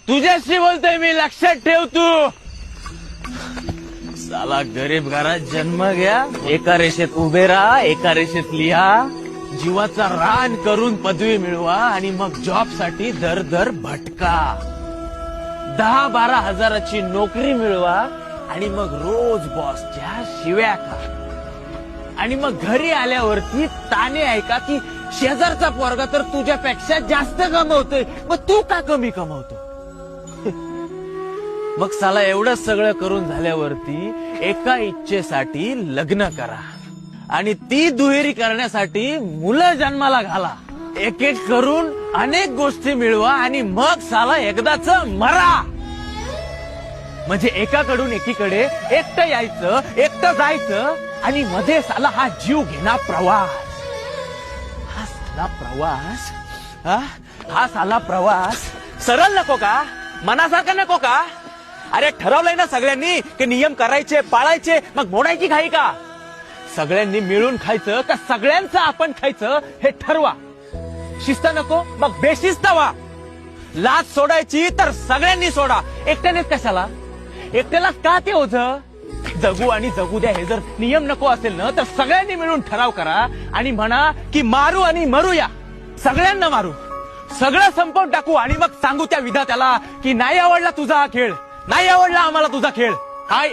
तुझ्याशी बोलतोय मी, लक्षात ठेव तू. साला गरीब घरात जन्म घ्या, एका रेषेत उभे राहा, एका रेषेत लिहा, जीवाचा रान करून पदवी मिळवा आणि मग जॉब साठी दर दर भटका. 10-12 हजाराची नोकरी मिळवा आणि मग रोज बॉसच्या शिव्या खा. आणि मग घरी आल्यावरती ताने ऐका की शेजारचा पोरगा तर तुझ्यापेक्षा जास्त कमवतोय, मग तू का कमी कमवतो. मग साला एवढं सगळं करून झाल्यावरती एका इच्छेसाठी लग्न करा आणि ती दुहेरी करण्यासाठी मुलं जन्माला घाला. एक एक करून अनेक गोष्टी मिळवा आणि मग साला एकदाच मरा. म्हणजे एकाकडून एकीकडे एकटं यायचं, एकटं जायचं आणि मध्ये साला हा जीव घेणा प्रवास. हा साला प्रवास सरळ नको का, मनासारखा नको का. अरे ठरवलंय ना सगळ्यांनी की नियम करायचे, पाळायचे, मग मोडायची घाई का. सगळ्यांनी मिळून खायचं का सगळ्यांचं आपण खायचं हे ठरवा. शिस्त नको मग बेशिस्त व्हा. लाच सोडायची तर सगळ्यांनी सोडा, एकट्यानेच कशाला. एकट्याला का ते ओझं. जगू आणि जगू द्या हे जर नियम नको असेल ना तर सगळ्यांनी मिळून ठराव करा आणि म्हणा की मारू आणि मरूया, सगळ्यांना मारू, सगळं संपवून टाकू आणि मग सांगू त्या विधात्याला की नाही आवडला तुझा हा खेळ, नाही आवडला आम्हाला तुझा खेळ. हाय